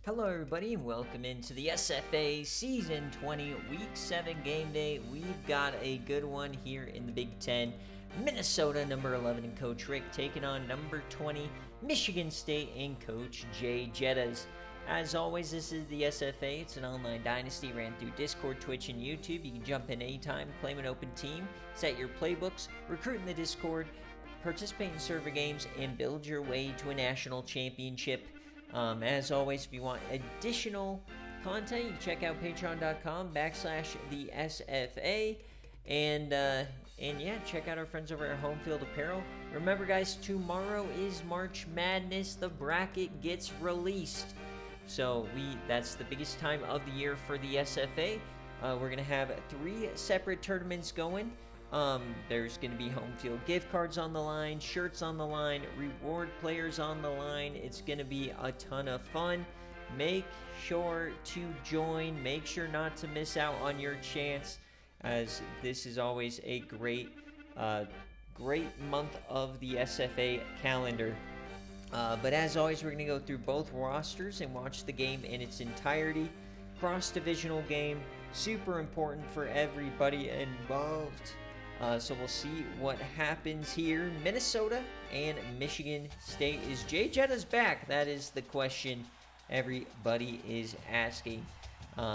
Hello everybody and welcome into the SFA Season 20 Week 7 game day. We've got a good one here in the Big Ten. Minnesota, number 11, and Coach Rick taking on number 20, Michigan State and Coach Jay Jettas. As always, this is the SFA. It's an online dynasty ran through Discord, Twitch, and YouTube. You can jump in anytime, claim an open team, set your playbooks, recruit in the Discord, participate in server games, and build your way to a national championship. As always, if you want additional content, you can check out patreon.com/the SFA. And yeah, check out our friends over at Home Field Apparel. Remember, guys, tomorrow is March Madness. The bracket gets released. So that's the biggest time of the year for the SFA. We're going to have 3 separate tournaments going. There's going to be home field gift cards on the line, shirts on the line, reward players on the line. It's going to be a ton of fun. Make sure to join. Make sure not to miss out on your chance, as this is always a great month of the SFA calendar. But as always, we're going to go through both rosters and watch the game in its entirety. Cross-divisional game, super important for everybody involved. So we'll see what happens here. Minnesota and Michigan State. Is Jay Jettas back? That is the question everybody is asking.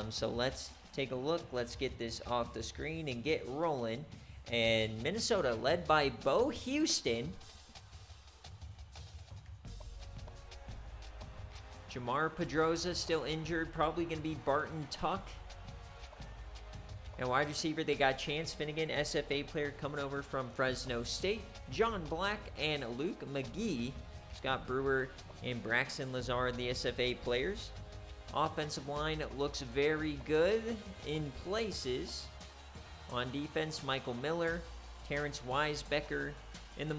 So let's take a look. Let's get this off the screen and get rolling. And Minnesota led by Bo Houston. Jamar Pedroza still injured. Probably going to be Barton Tuck. And wide receiver, they got Chance Finnegan, SFA player coming over from Fresno State. John Black and Luke McGee. Scott Brewer and Braxton Lazard, the SFA players. Offensive line looks very good in places. On defense, Michael Miller, Terrence Weisbecker. In the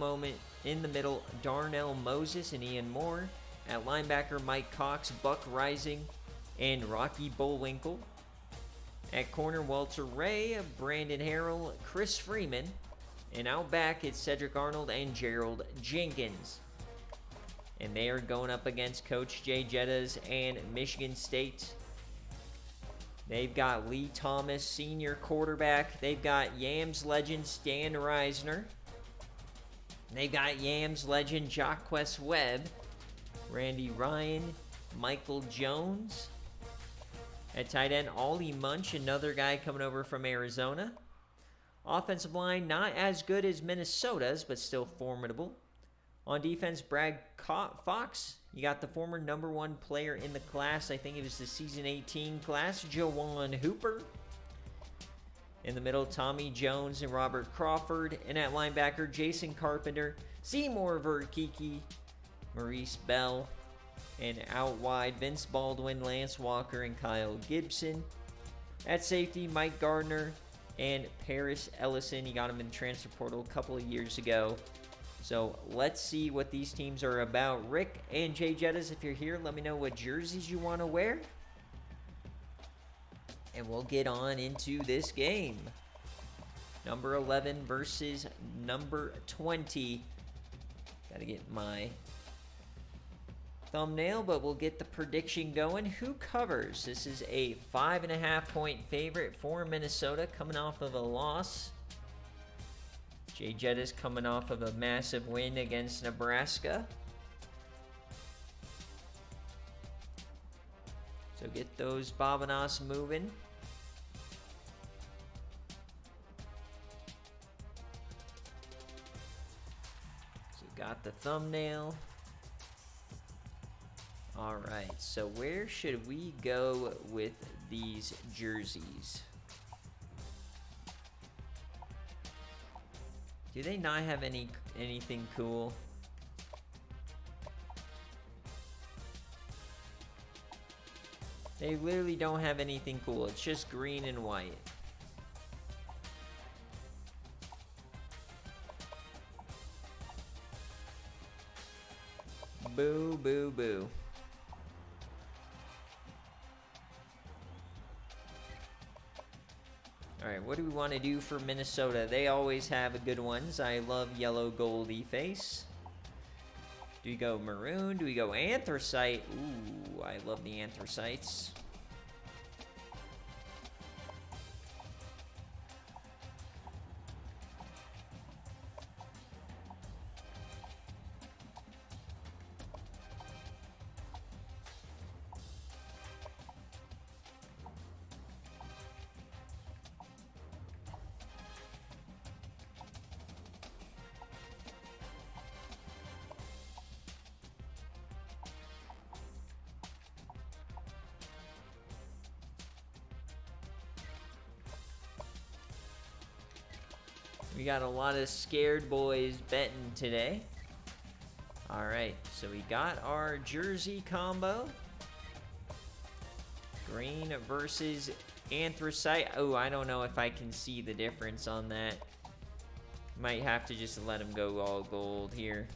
middle, Darnell Moses and Ian Moore. At linebacker, Mike Cox, Buck Rising, and Rocky Bullwinkle. At corner, Walter Ray, Brandon Harrell, Chris Freeman. And out back, it's Cedric Arnold and Gerald Jenkins. And they are going up against Coach Jay Jettas and Michigan State. They've got Lee Thomas, senior quarterback. They've got Yams legend Stan Reisner. They've got Yams legend Jacquez Webb, Randy Ryan, Michael Jones. At tight end, Ollie Munch, another guy coming over from Arizona. Offensive line, not as good as Minnesota's, but still formidable. On defense, Brad Fox. You got the former #1 player in the class. I think it was the season 18 class, Jawan Hooper. In the middle, Tommy Jones and Robert Crawford. And at linebacker, Jason Carpenter, Seymour Verkiki, Maurice Bell. And out wide, Vince Baldwin, Lance Walker, and Kyle Gibson. At safety, Mike Gardner and Paris Ellison. You got him in the transfer portal a couple of years ago. So let's see what these teams are about. Rick and Jay Jettas, if you're here, let me know what jerseys you want to wear. And we'll get on into this game. Number 11 versus number 20. Gotta get my thumbnail, but we'll get the prediction going. Who covers? This is a 5.5-point favorite for Minnesota, coming off of a loss. Jay Jettas coming off of a massive win against Nebraska. So get those Bobanos moving. So got the thumbnail. All right, so where should we go with these jerseys? Do they not have anything cool? They literally don't have anything cool. It's just green and white. Boo, boo, boo. Alright, what do we want to do for Minnesota? They always have good ones. I love yellow goldie face. Do we go maroon? Do we go anthracite? Ooh, I love the anthracites. We got a lot of scared boys betting today. All right, so we got our jersey combo. Green versus anthracite. Oh, I don't know if I can see the difference on that. Might have to just let him go all gold here.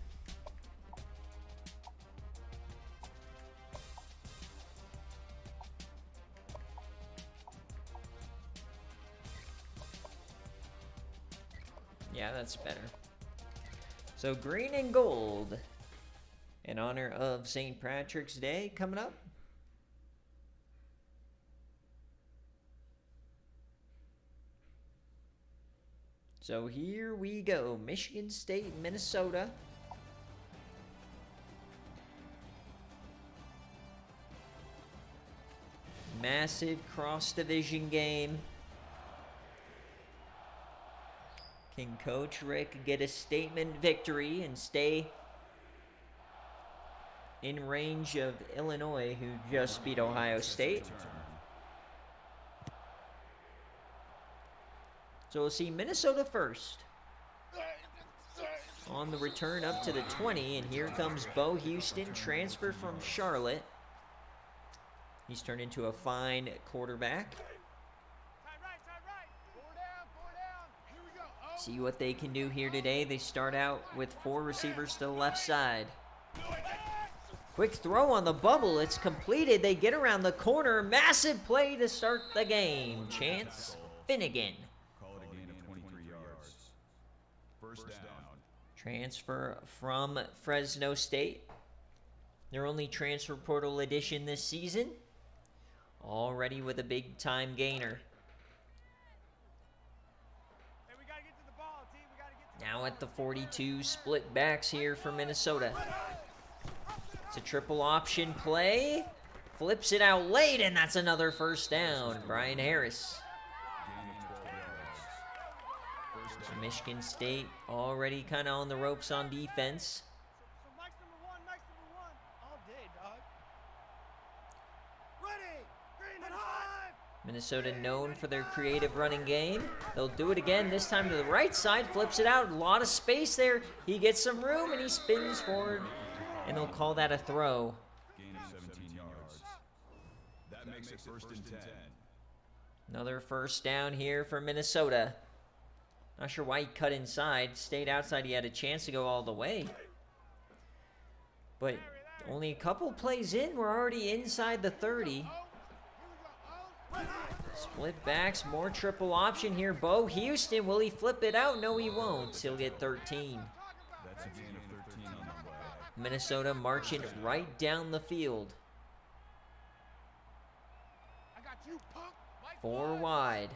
Yeah, that's better. So green and gold in honor of St. Patrick's Day coming up. So here we go. Michigan State, Minnesota. Massive cross-division game. Can Coach Rick get a statement victory and stay in range of Illinois, who just beat Ohio State? So we'll see Minnesota first. On the return up to the 20, and here comes Bo Houston, transfer from Charlotte. He's turned into a fine quarterback. See what they can do here today. They start out with 4 receivers to the left side. Quick throw on the bubble. It's completed. They get around the corner. Massive play to start the game. Chance Finnegan. Call it a gain of 23 yards. First down. Transfer from Fresno State. Their only transfer portal addition this season. Already with a big-time gainer. Now at the 42, split backs here for Minnesota. It's a triple option play. Flips it out late, and that's another first down. Brian Harris. So Michigan State already kind of on the ropes on defense. Minnesota known for their creative running game. They'll do it again, this time to the right side, flips it out, a lot of space there. He gets some room and he spins forward, and they'll call that a throw. Gain of 17 yards. That makes it first and 10. Another first down here for Minnesota. Not sure why he cut inside, stayed outside. He had a chance to go all the way. But only a couple plays in, we're already inside the 30. Split backs, more triple option here. Bo Houston, will he flip it out? No, he won't. He'll get 13. That's a gain of 13 on the way. Minnesota marching right down the field. 4 wide.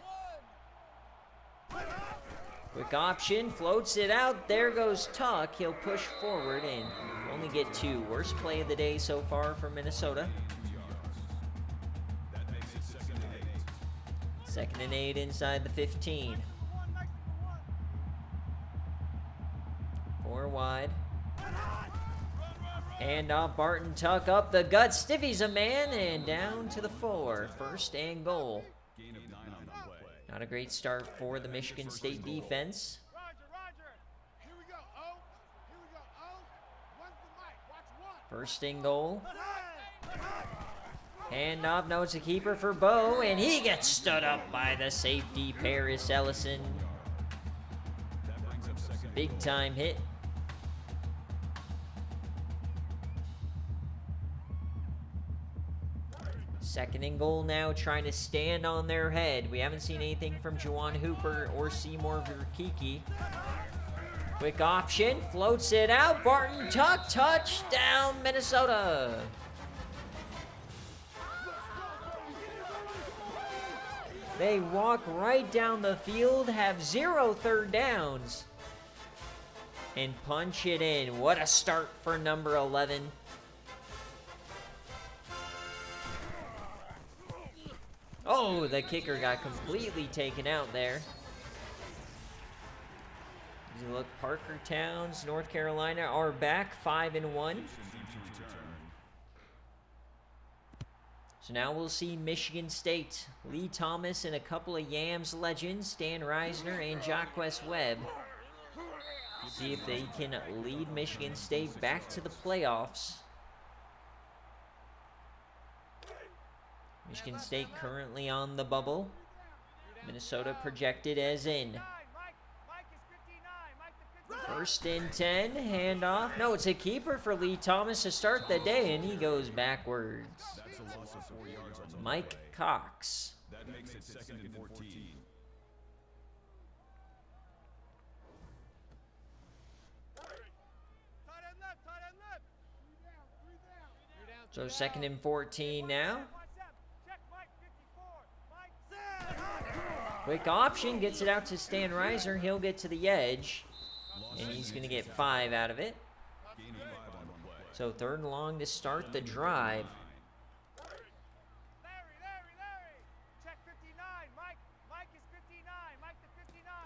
Quick option, floats it out. There goes Tuck. He'll push forward and only get 2. Worst play of the day so far for Minnesota. Second and 8 inside the 15. 4 wide. Hand off, Barton Tuck up the gut. Stiffies a man and down to the 4. First and goal. Gain of 9 on the way. Not a great start for the Michigan State defense. First and goal. Hand off, no, it's a keeper for Bo, and he gets stood up by the safety, Paris Ellison. Big time hit. Second and goal now, trying to stand on their head. We haven't seen anything from Juwan Hooper or Seymour Verkiki. Quick option, floats it out. Barton Tuck, touchdown, Minnesota. They walk right down the field, have 0 third downs, and punch it in. What a start for number 11. Oh, the kicker got completely taken out there. Look, Parker Towns, North Carolina are back 5-1. So now we'll see Michigan State, Lee Thomas and a couple of Yams legends, Stan Reisner and Jacquez Webb. See if they can lead Michigan State back to the playoffs. Michigan State currently on the bubble. Minnesota projected as in. 1st and 10, handoff. No, it's a keeper for Lee Thomas to start the day, and he goes backwards. That's a loss of 4 yards on the Mike play. Cox. That makes it 2nd and 14. So 2nd and 14 now. Quick option, gets it out to Stan Reiser. He'll get to the edge, and he's going to get 5 out of it. Gain of 5 on the play. So 3rd and long to start the drive.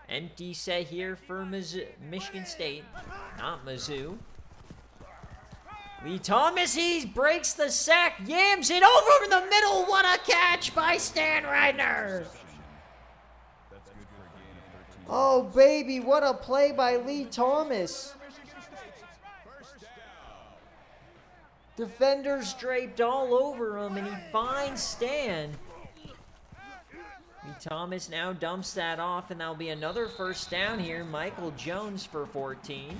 Empty set here for Michigan State, not Mizzou. Lee Thomas, he breaks the sack, yams it over in the middle. What a catch by Stan Reisner. That's good for a gain of 13. Oh, baby, what a play by Lee Thomas. Defenders draped all over him, and he finds Stan. Lee Thomas now dumps that off, and that'll be another 1st down here. Michael Jones for 14.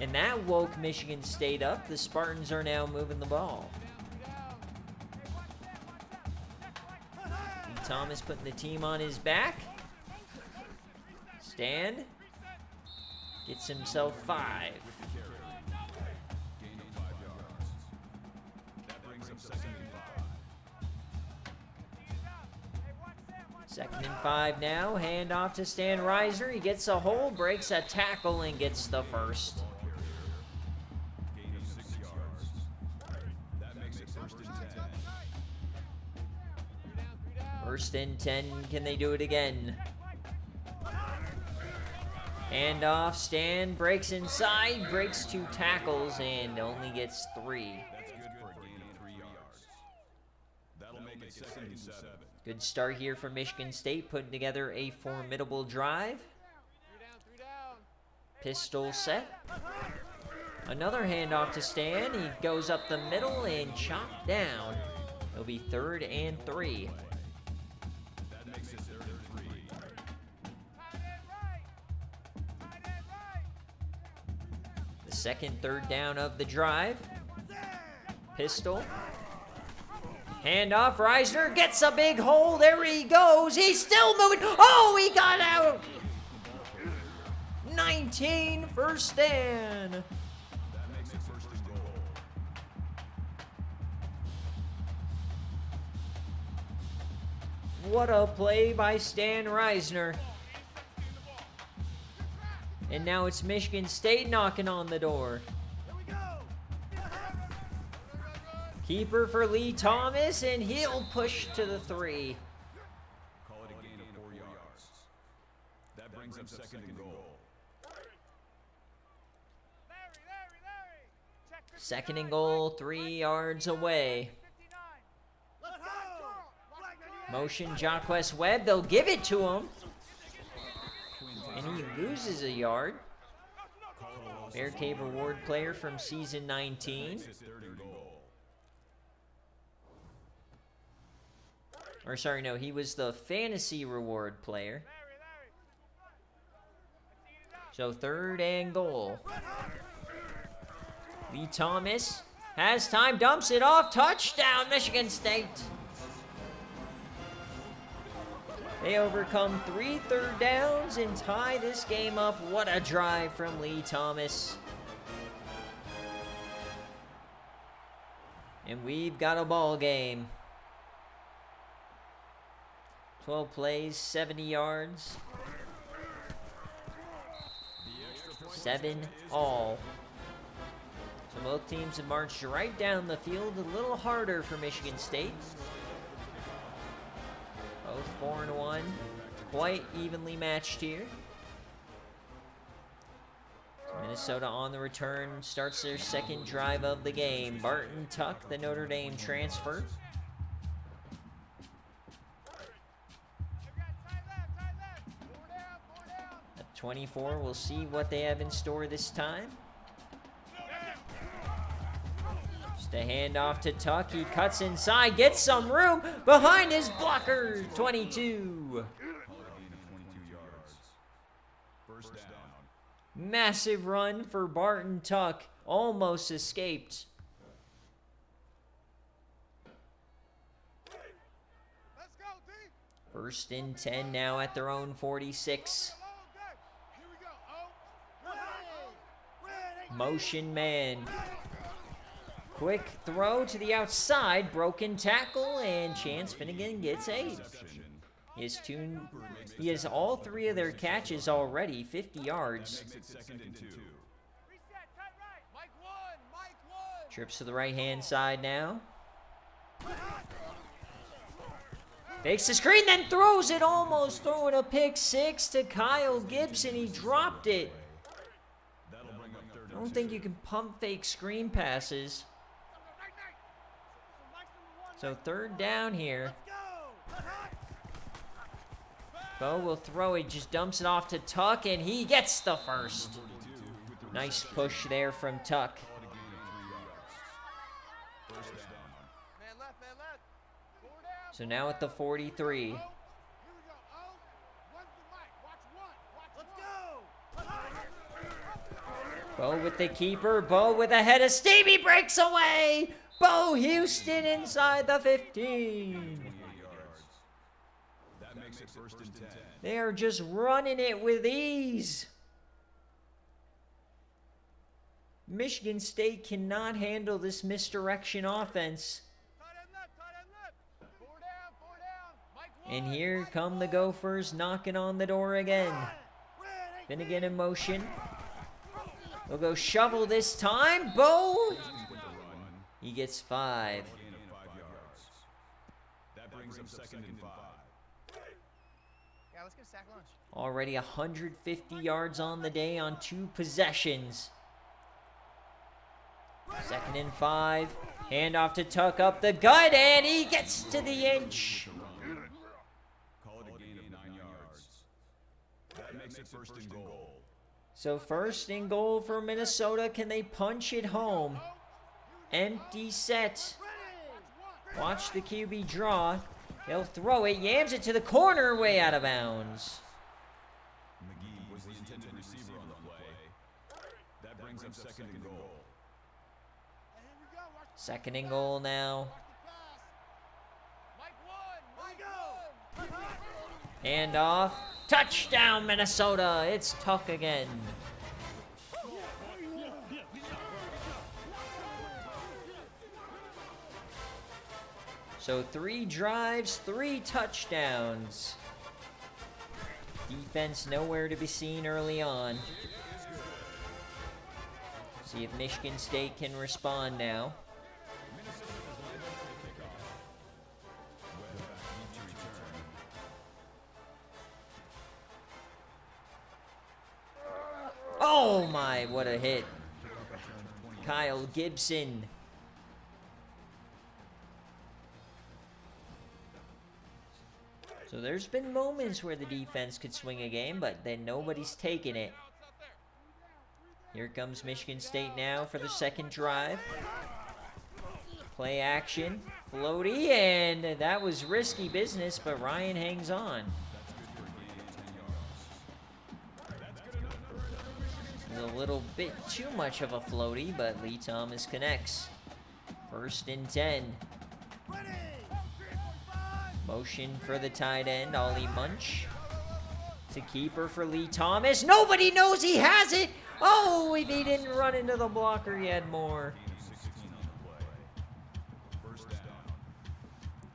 And that woke Michigan State up. The Spartans are now moving the ball. Lee Thomas putting the team on his back. Stan gets himself 5. Gain of 5 yards. That brings up 2nd and 5. 2nd and 5 now. Hand off to Stan Reiser. He gets a hole, breaks a tackle, and gets the 1st. Gain of 6 yards. That makes it 1st and 10. 1st and 10. Can they do it again? Hand off. Stan breaks inside, breaks 2 tackles, and only gets 3. That's good for a gain of 3 yards. That'll make it 2nd and 7. Good start here for Michigan State, putting together a formidable drive. Pistol set. Another handoff to Stan. He goes up the middle and chopped down. It'll be 3rd and 3. That makes it 3rd and 3. The 2nd, 3rd down of the drive. Pistol. Handoff, Reisner gets a big hole. There he goes. He's still moving. Oh, he got out. 19, 1st down. That makes it 1st and goal. What a play by Stan Reisner. And now it's Michigan State knocking on the door. Keeper for Lee Thomas, and he'll push to the 3. Call it a gain of 4 yards. That brings up 2nd and goal. 2nd and goal, 3 yards away. Motion Jacquez Webb, they'll give it to him. And he loses a yard. BearCave Award player from season 19. It's 3rd and goal. Or sorry, no, he was the fantasy reward player. So 3rd and goal. Lee Thomas has time, dumps it off, touchdown Michigan State. They overcome 3 third downs and tie this game up. What a drive from Lee Thomas. And we've got a ball game. 12 plays, 70 yards. 7 all. So both teams have marched right down the field. A little harder for Michigan State. Both 4-1. Quite evenly matched here. Minnesota on the return starts their second drive of the game. Barton Tuck, the Notre Dame transfer. At 24, we'll see what they have in store this time. Just a handoff to Tuck. He cuts inside, gets some room behind his blocker. 22. Massive run for Barton Tuck. Almost escaped. First and 10 now at their own 46. Motion man. Quick throw to the outside. Broken tackle, and Chance Finnegan gets 8. He has all 3 of their catches already, 50 yards. Trips to the right-hand side now. Fakes the screen, then throws it, almost throwing a pick 6 to Kyle Gibson. He dropped it. I don't think you can pump fake screen passes. So 3rd down here. Bo will throw it, just dumps it off to Tuck, and he gets the first. Nice push there from Tuck. So now at the 43. Bo with the keeper. Bo with a head of steam. He breaks away. Bo Houston inside the 15. They are just running it with ease. Michigan State cannot handle this misdirection offense. And here come the Gophers knocking on the door again. Finnegan in motion. They'll go shovel this time. Bo! He gets 5. That brings him 2nd and 5. Yeah, let's get a sack lunch. Already 150 yards on the day on 2 possessions. 2nd and 5. Handoff to Tuck up the gut, and he gets to the inch. Call it a gain of 9 yards. That makes it 1st and goal. So 1st and goal for Minnesota. Can they punch it home? Empty set. Watch the QB draw. He'll throw it, yams it to the corner, way out of bounds. McGee was the intended receiver on the play. That brings him 2nd and goal. 2nd and goal now. Hand off. Touchdown, Minnesota. It's Tuck again. So 3 drives, 3 touchdowns. Defense nowhere to be seen early on. See if Michigan State can respond now. Oh my, what a hit. Kyle Gibson. So there's been moments where the defense could swing a game, but then nobody's taking it. Here comes Michigan State now for the 2nd drive. Play action. Floaty, and that was risky business, but Ryan hangs on. It was a little bit too much of a floaty, but Lee Thomas connects. 1st and 10. Motion for the tight end, Ollie Munch. To keeper for Lee Thomas. Nobody knows he has it! Oh, if he didn't run into the blocker, he had more.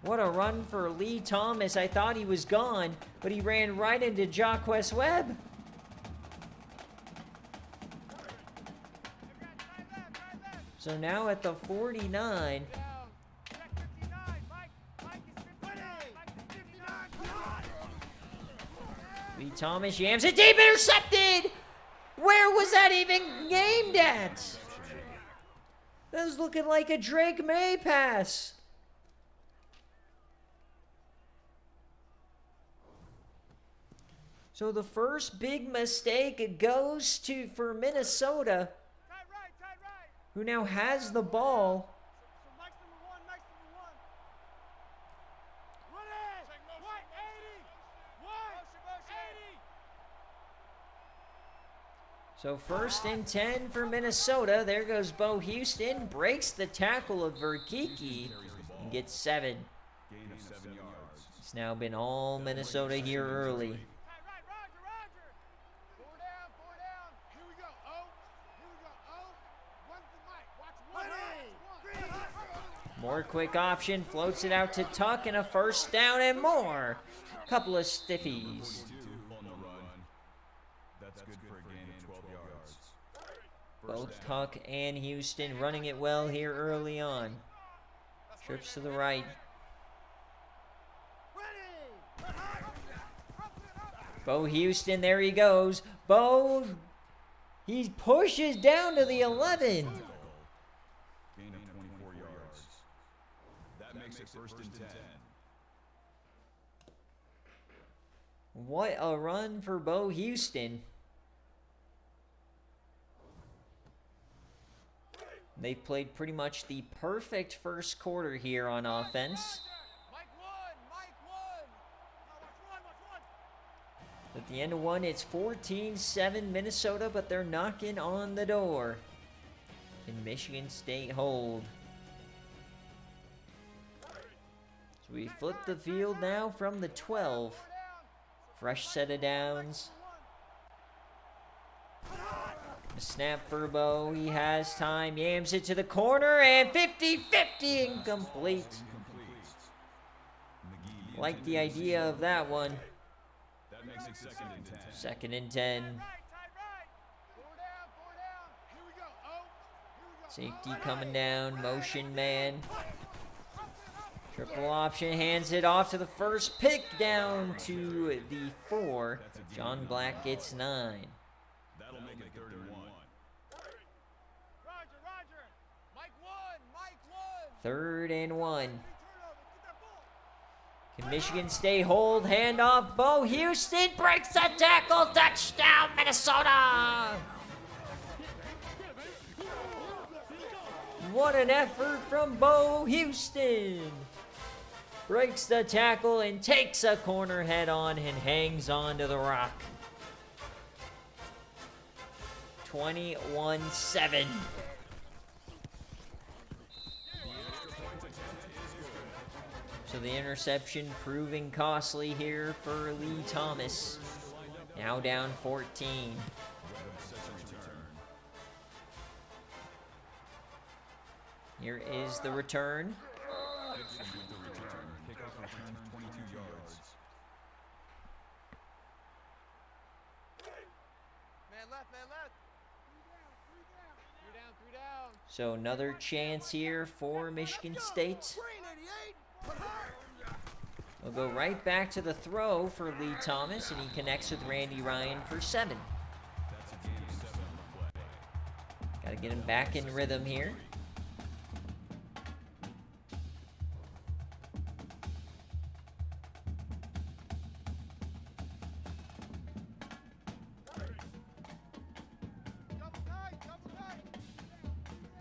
What a run for Lee Thomas. I thought he was gone, but he ran right into Jacquez Webb. So now at the 49. Lee Thomas yams it deep, intercepted! Where was that even aimed at? That was looking like a Drake May pass. So the first big mistake goes for Minnesota, who now has the ball. So 1st and 10 for Minnesota. There goes Bo Houston. Breaks the tackle of Verkiki and gets 7. It's now been all Minnesota here early. More quick option. Floats it out to Tuck and a 1st down and more. Couple of stiffies. Both Tuck and Houston running it well here early on. Trips to the right. Bo Houston, there he goes. Bo, he pushes down to the 11. Gain of 24 yards. That makes it 1st and 10. What a run for Bo Houston. They've played pretty much the perfect first quarter here on offense. At the end of one, it's 14-7 Minnesota, but they're knocking on the door. Can Michigan State hold? So we flip the field now from the 12. Fresh set of downs. A snap for Bo. He has time. Yams it to the corner and 50-50 incomplete. Like the idea of that one. That makes it 2nd and 10. 2nd and 10. Safety coming down. Motion man. Triple option. Hands it off to the 1st pick down to the 4. John Black gets 9. That'll make it 3rd and 1. 3rd and 1. Can Michigan State hold? Handoff. Bo Houston breaks the tackle. Touchdown, Minnesota! What an effort from Bo Houston. Breaks the tackle and takes a corner head on and hangs on to the rock. 21-7. So the interception proving costly here for Lee Thomas. Now down 14. Here is the return. Kickoff return 22 yards. Man left, man left. 3 down. So another chance here for Michigan State. We'll go right back to the throw for Lee Thomas, and he connects with Randy Ryan for 7. That's a gain of 7 on the play. Got to get him back in rhythm here.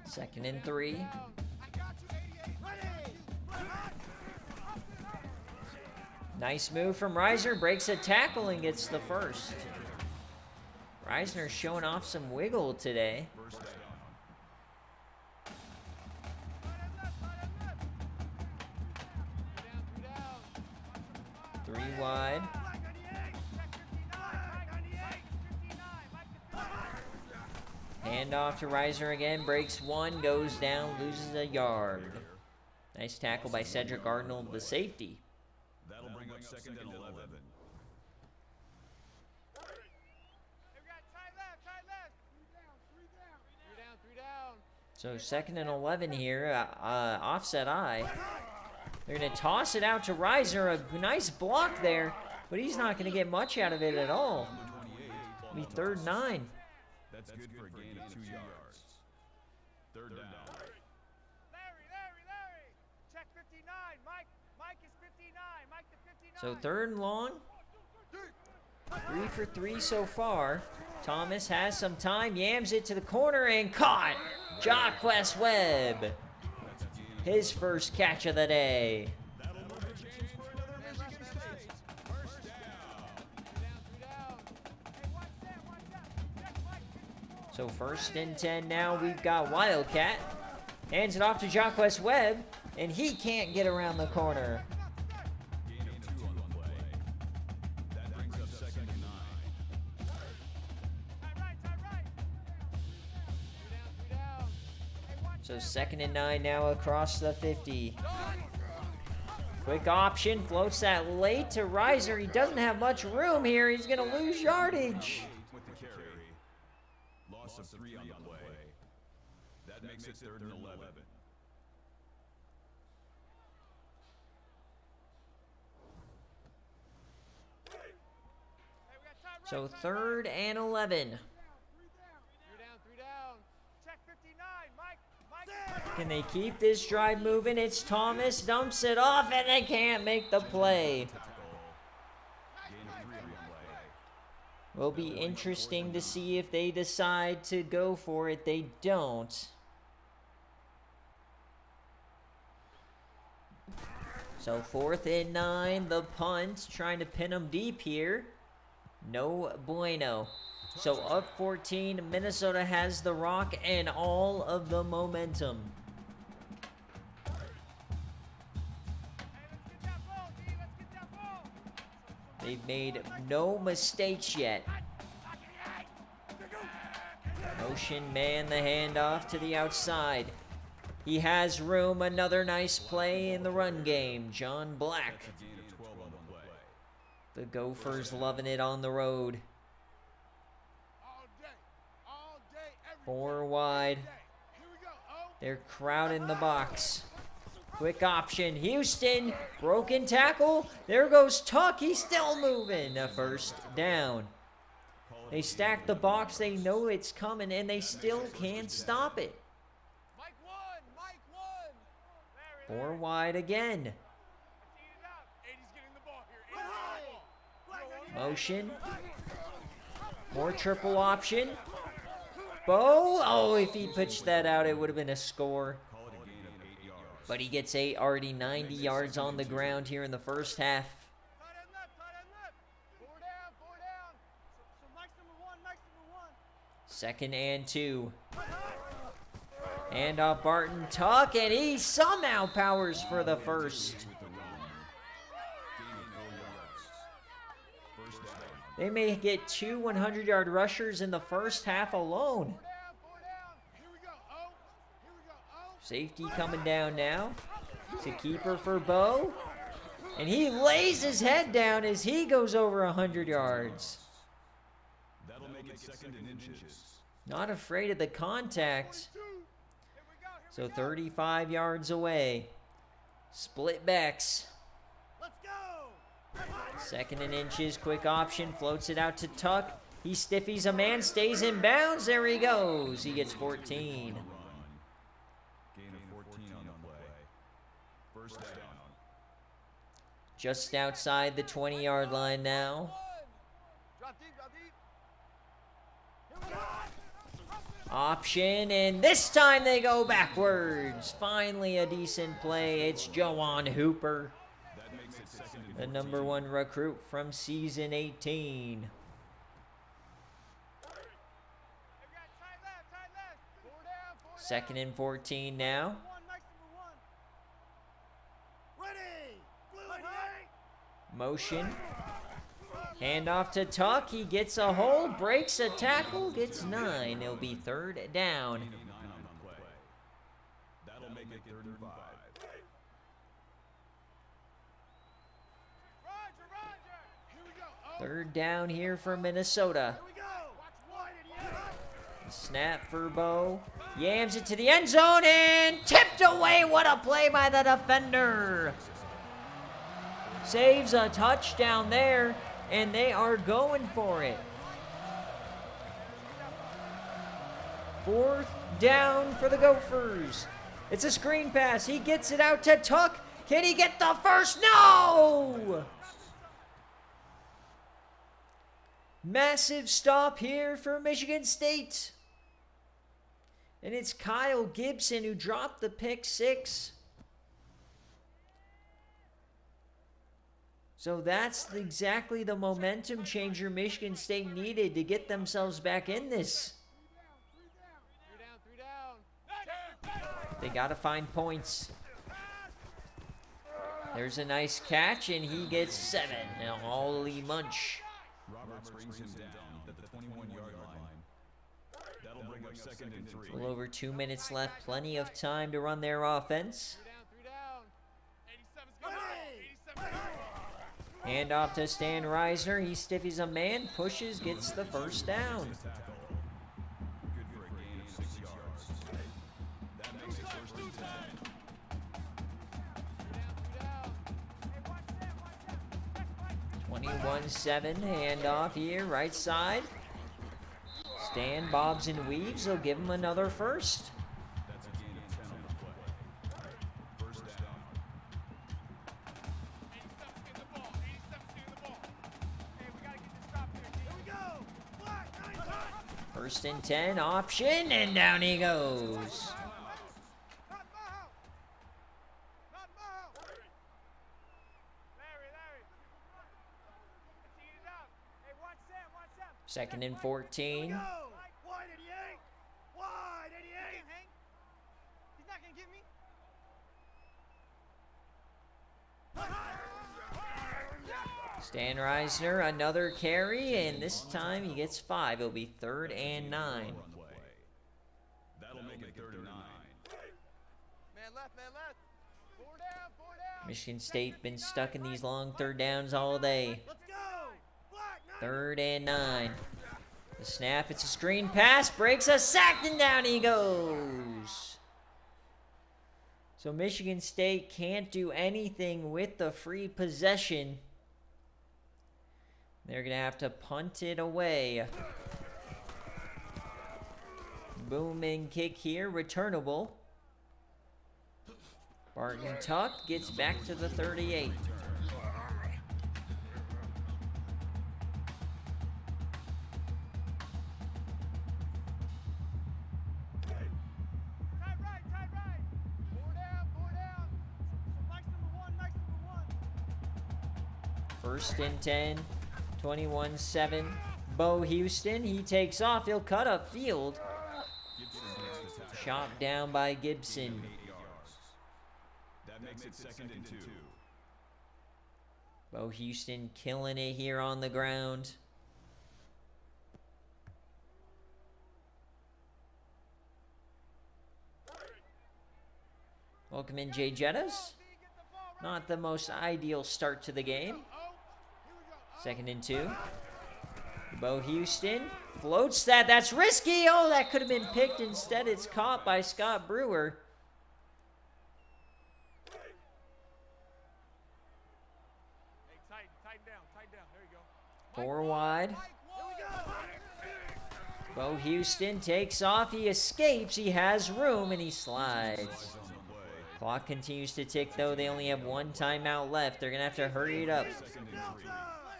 Second and 3. Nice move from Reisner. Breaks a tackle and gets the 1st. Reisner showing off some wiggle today. 3 wide. Hand off to Reisner again. Breaks 1. Goes down. Loses a yard. Nice tackle by Cedric Arnold, the safety. That'll bring up second and 11. Hey, we got tight left, tight left. Three down. So second and 11 here, offset I. They're going to toss it out to Reiser. A nice block there, but he's not going to get much out of it at all. It'll be 3rd and 9. That's good for a gain of 2 yards. 3rd down. Larry. Check 59. Mike is 59. Mike to 59. So 3rd and long. 3 for 3 so far. Thomas has some time, yams it to the corner and caught. Jaquez Webb. His first catch of the day. So 1st and 10 now. We've got Wildcat. Hands it off to Jaquez Webb, and he can't get around the corner. Gain of 2 on the play. That brings up second and 9. Tight right. Three down. Hey, watch So 2nd and 9 now across the 50. Quick option, floats that late to Reiser. He doesn't have much room here. He's going to lose yardage. With the carry. Loss of 3 on the play. That makes it 3rd and 11. So 3rd and 11. 3 down. Check 59. Mike. Can they keep this drive moving? It's Thomas, dumps it off, and they can't make the play. Gain of 3 on the play. Will be interesting to see if they decide to go for it. They don't. So 4th and 9, the punt, trying to pin them deep here. No bueno. So up 14, Minnesota has the rock and all of the momentum. They've made no mistakes yet. Motion man the handoff to the outside. He has room. Another nice play in the run game. John Black. Gain of 12 on the play. The Gophers loving it on the road. All day, every 4 wide. day. Here we go. Oh. They're crowding the box. Quick option. Houston. Broken tackle. There goes Tuck. He's still moving. A 1st down. They stack the box. They know it's coming, and they still can't stop it. Mike one. 4 wide again. Let's eat it out. 80's getting the ball here. Motion. More triple option. Bo. Oh, if he pitched that out, it would have been a score. Call it a gain of 8 yards. But he gets 8, already 90 yards on the ground here in the first half. Tight end left. 4 down. So Mike's number one. 2nd and 2. And off Barton Tuck, and he somehow powers for the first. With the run. Gain of 4 yards. 1st down. They may get 2 100-yard rushers in the first half alone. 4 down. Here we go. Oh. Safety coming down now. It's a keeper for Bo. And he lays his head down as he goes over 100 yards. That'll make it 2nd and inches. Not afraid of the contact. Here we So go. 35 yards away. Split backs. Let's go. 2nd and inches, quick option, floats it out to Tuck. He stiffies a man, stays in bounds. There he goes. He gets 14. Gain of 14 on the play. 1st down. Just outside the 20-yard line now. Drop deep. Option, and this time they go backwards. Finally a decent play. It's Joan Hooper, That makes it 2nd and the 14. number 1 recruit from season 18. Hey, we got tight left. 4 down. 2nd and 14 now. Mike's number 1. Ready. Blue. Motion. Handoff to Tuck. He gets a hold, breaks a tackle, gets 9. It'll be 3rd down. Gain of 9 on the play. That'll make it 3rd and 5. Third down here for Minnesota. Snap for Bo. Yams it to the end zone and tipped away. What a play by the defender. Saves a touchdown there, and they are going for it. Fourth down for the Gophers. It's a screen pass. He gets it out to Tuck. Can he get the first? No! Massive stop here for Michigan State. And it's Kyle Gibson who dropped the pick six. So that's exactly the momentum changer Michigan State needed to get themselves back in this. They got to find points. There's a nice catch, and he gets 7. Now, Ollie Munch. Roberts brings him down at the 21-yard line. That'll bring up 2nd and 3. A little over 2 minutes left. Plenty of time to run their offense. Hand off to Stan Reisner. He stiffies a man, pushes, gets the first down. Good for a gain of 6 yards. That makes it 1st and 10. 21-7, handoff here, right side. Stan bobs and weaves. They'll give him another first. That's a gain of 10 on the play. First down. First and 10, option, and down he goes. Second and 14. Wide 88! Wide 88! He's not gonna get me. Stan Reisner, another carry, and this time he gets 5. It'll be 3rd and 9. That'll make it 3rd and 9. Man left, man left. 4 down, 4 down. Michigan State been stuck in these long third downs all day. Let's go! Black, 3rd and 9. The snap, it's a screen pass, breaks a sack, and down he goes. So Michigan State can't do anything with the free possession. They're going to have to punt it away. Booming kick here, returnable. Barton Tuck gets back to the 38. tight right, tight right. 4 down, 4 down. So Mike's number 1, Mike's number 1. First and 10, 21-7. Bo Houston, he takes off. He'll cut up field. Chopped down by Gibson. 8 yards. That makes it 2nd and 2. Bo Houston killing it here on the ground. Welcome in, Jay Jettas. Not the most ideal start to the game. 2nd and 2. Bo Houston floats that. That's risky. Oh, that could have been picked. Instead, it's caught by Scott Brewer. Hey, tighten down. There you go. 4 wide. Bo Houston takes off. He escapes. He has room, and he slides. Clock continues to tick, though. They only have 1 timeout left. They're going to have to hurry it up.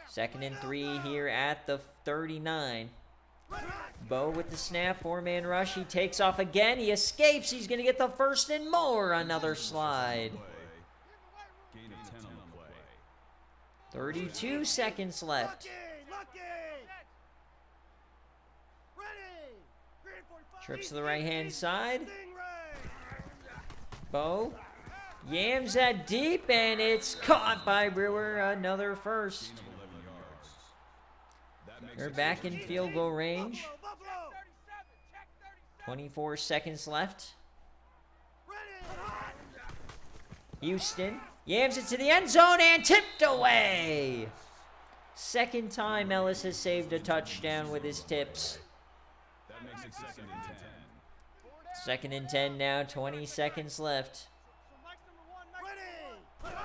2nd and 3 here at the 39. Bo with the snap, 4-man rush. He takes off again. He escapes. He's going to get the first and more. Another slide. Gain of 10 on the play. 32 seconds left. Trips to the right-hand side. Bo yams that deep, and it's caught by Brewer. Another first. 11 yards. That makes They're it back in field goal range. 24 seconds left. Houston yams it to the end zone and tipped away. Second time Ellis has saved a touchdown with his tips. That makes it 2nd and 10. 2nd and 10 now, 20 seconds left. So Mike's number 1, Mike's ready.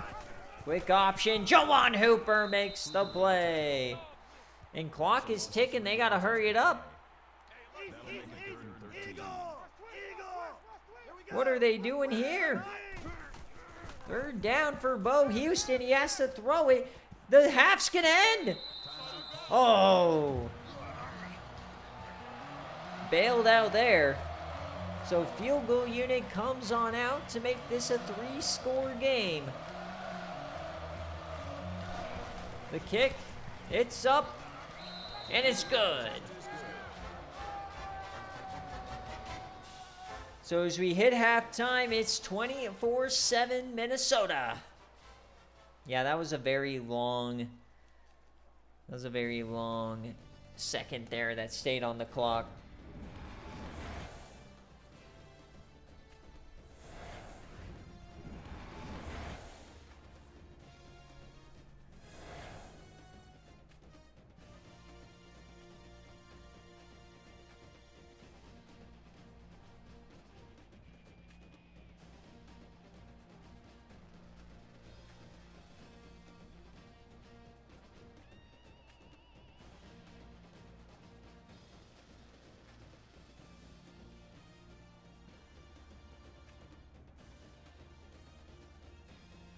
Quick option, Jawan Hooper makes the play. And clock is ticking, they gotta hurry it up. What are they doing here? 3rd down for Bo Houston, he has to throw it. The half's gonna end. Oh. Bailed out there. So field goal unit comes on out to make this a 3-score game. The kick, it's up, and it's good. So as we hit halftime, it's 24-7 Minnesota. Yeah, that was a very long second there that stayed on the clock.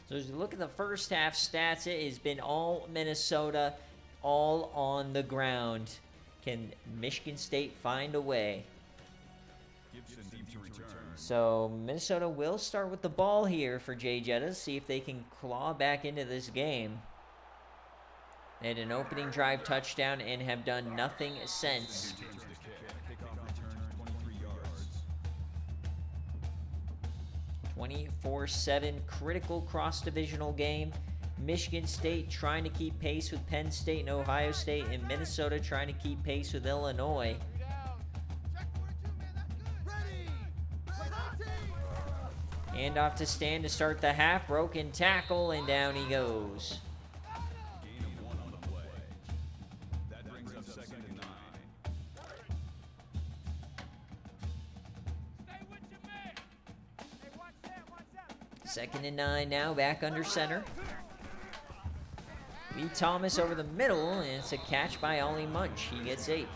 So as you look at the first half stats, it has been all Minnesota, all on the ground. Can Michigan State find a way? Gibson deep to return. So Minnesota will start with the ball here for Jay Jetta, see if they can claw back into this game. They had an opening drive touchdown and have done nothing since. Returns the kick. Kickoff return 23 yards. 24-7 critical cross-divisional game. Michigan State trying to keep pace with Penn State and Ohio State, and Minnesota trying to keep pace with Illinois. Handoff to Stan to start the half. Broken tackle, and down he goes. Gain of 1 on the play. That brings up 2nd and 9. Stay with your man. Hey, watch that. 2nd and 9 now, back under center. Lee Thomas over the middle, and it's a catch by Ollie Munch. He gets 8.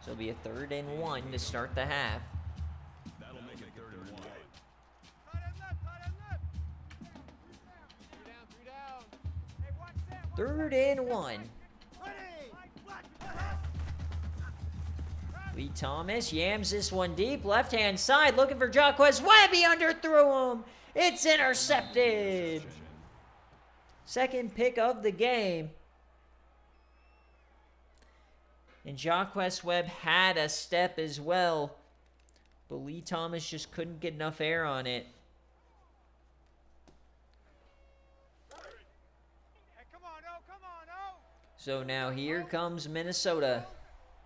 So it'll be a 3rd and 1 to start the half. That'll make it 3rd and 1. Tight end left. 3 down. Hey, watch that. 3rd and 1. Lee Thomas yams this one deep. Left-hand side looking for Jaquez Webb. He underthrew him. It's intercepted. Second pick of the game. And Jaquez Webb had a step as well. But Lee Thomas just couldn't get enough air on it. Hey, come on, oh. So now here comes Minnesota.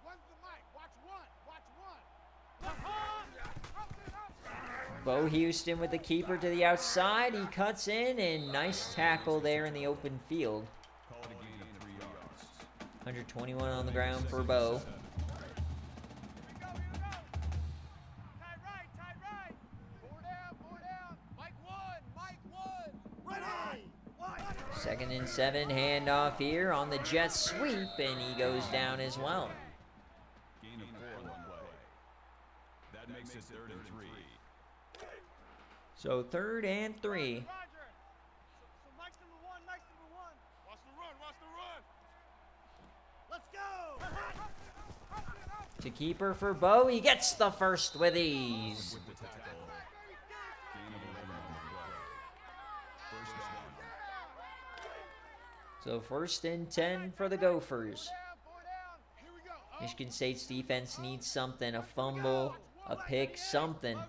One's the mic. Watch one. Bo Houston with the keeper to the outside. He cuts in, and nice tackle there in the open field. Call it a gain of 3 yards. 121 on the ground for Bo. Here we go. Tight right. 4 down. Mike one. Ready. 2nd and 7, handoff here on the jet sweep, and he goes down as well. Gain of 4 on the play. That makes it 3rd and 3. So 3rd and 3. Roger. So Mike's number 1. Watch the run. Let's go. To keeper for Bo. He gets the first with ease. With the tackle. Gain of 11 on the play. First down. So 1st and 10 for the Gophers. 4 down. Here we go. Michigan State's defense needs something. A fumble, a pick, something.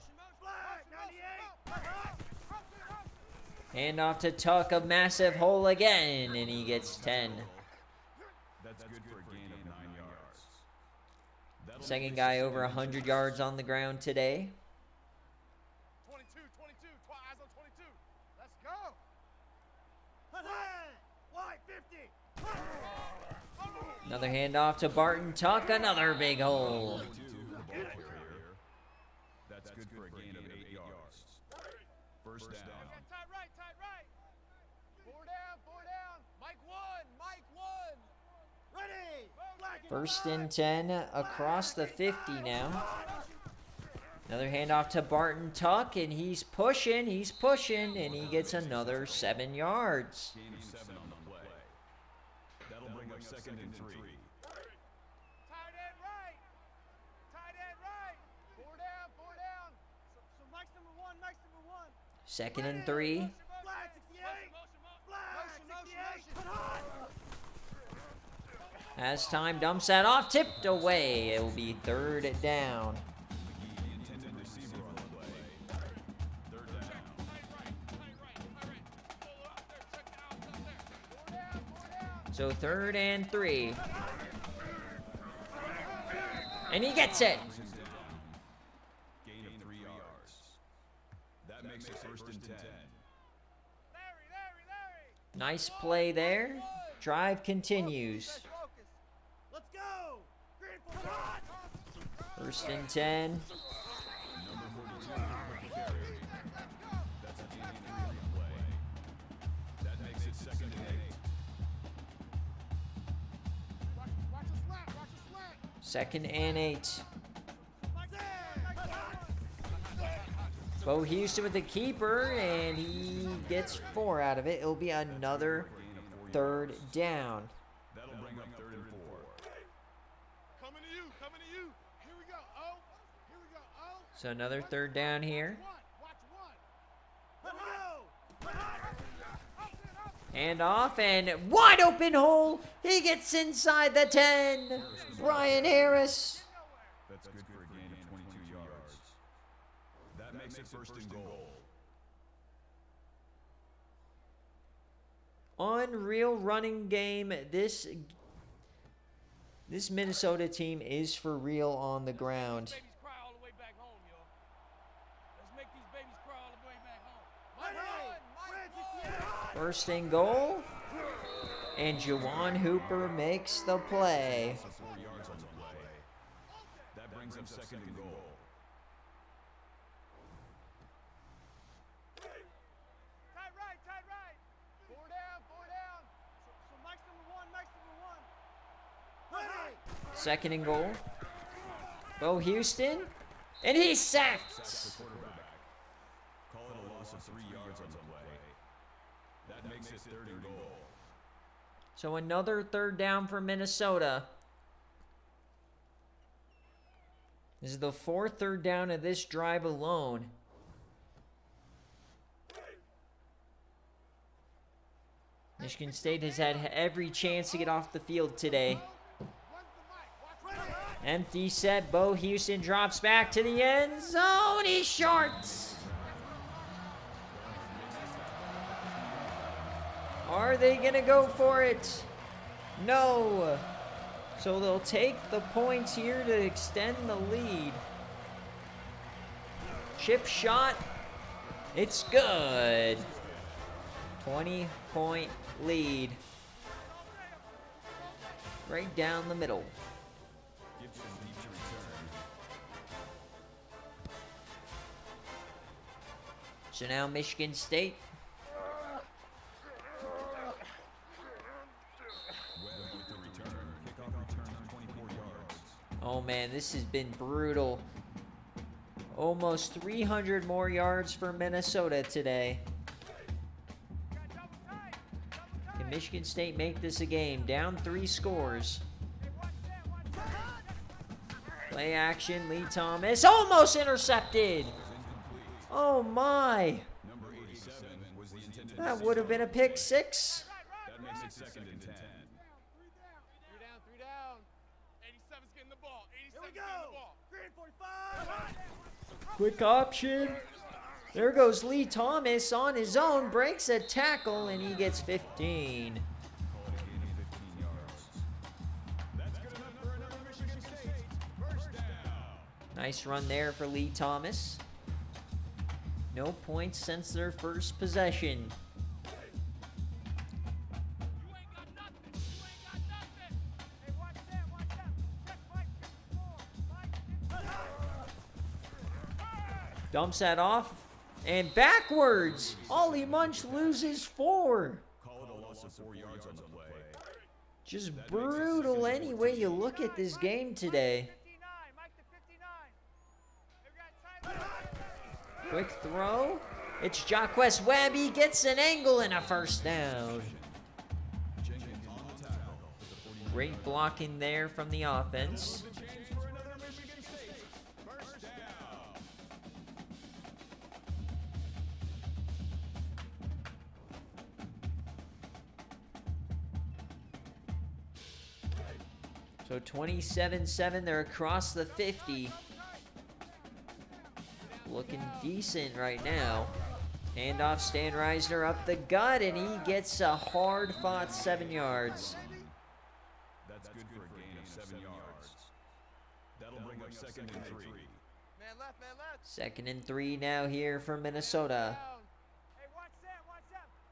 Handoff to Tuck, a massive hole again, and he gets 10. That's good for a gain of 9 yards. That'll Second make guy it over 7 100 yards on the ground today. 22. Eyes on 22. Let's go. Wide 50. Another handoff to Barton Tuck. Another big hole. That's good for a gain of 8 yards. First down. Tight right, tight right. Four down. Mike one. Ready. First and 10 across the 50 now. Another handoff to Barton Tuck, and he's pushing, and he gets another 7 yards. Gain of 7 on the play. That'll bring up 2nd and 3. Tight end right. Four down. So Mike's number one. 2nd and 3. Flag 68. Motion. As time dumps that off, tipped away. It will be 3rd down. The intended receiver on the play. 3rd down. So 3rd and 3. And he gets it. Gain of 3 yards. That makes it 1st and 10. Larry. Nice play there. Drive continues. Let's go. Green for shot. 1st and 10. Number 42 carry. That's a gain of 3 on the play. That makes it 2nd and 8. Watch the slant. 2nd and 8. Bo Houston with the keeper, and he gets 4 out of it. It'll be another 3rd down. That'll bring up 3rd and 4. Coming to you. Here we go. Oh. So another 3rd down here. Watch one. Hand off, and wide open hole. He gets inside the 10. Brian Harris. That's good for a gain of 22 yards. That makes it 1st and goal. Unreal running game. This Minnesota team is for real on the ground. Babies cry all the way back home, yo. Let's make these babies cry all the way back home. Mike 1st and goal. And Juwan Hooper makes the play. So 4 yards on the play. That brings up 2nd and goal. Tight right. Four down. So Mike's number one. Ready. 2nd and goal. Bo Houston. And he's sacked. The quarterback. Call it a loss of 3 yards on the play. That makes it 3rd and goal. So another 3rd down for Minnesota. This is the 4th 3rd down of this drive alone. Michigan State has had every chance to get off the field today. Empty set. Bo Houston drops back to the end zone. He's short. Are they going to go for it? No. So they'll take the points here to extend the lead. Chip shot. It's good. 20-point lead. Right down the middle. Gibson needs to return. So now Michigan State. Webb with the return. Kickoff return of 24 yards. Oh man, this has been brutal. Almost 300 more yards for Minnesota today. Can Michigan State make this a game? Down 3 scores. Play action, Lee Thomas. Almost intercepted. Oh my. Number 87 was the intended That would have been a pick 6. That makes it 2nd and 10. Three down. 87's getting the ball. 87's getting the ball. Green 45. Quick option. There goes Lee Thomas on his own. Breaks a tackle and he gets 15. Call it a gain of 15 yards. That's good enough for another Michigan State. First down. Nice run there for Lee Thomas. No points since their first possession. You ain't got nothing. Hey, watch Dumps that off. And backwards. Ollie Munch loses 4. Call it a loss of 4 yards on the play. Just brutal any way you look at this game today. 59, Mike to 59. Quick throw. It's Jacquez Webb. He gets an angle and a first down. Jenkins on the tackle. Great blocking there from the offense. Chance for another Michigan State. First down. So 27-7, they're across the 50. Looking decent right now. Handoff, Stan Reisner up the gut, and he gets a hard-fought 7 yards. That's good for a gain of 7 yards. That'll bring up 2nd and 3. Man left, man left. 2nd and 3 now here for Minnesota. Hey, watch Sam.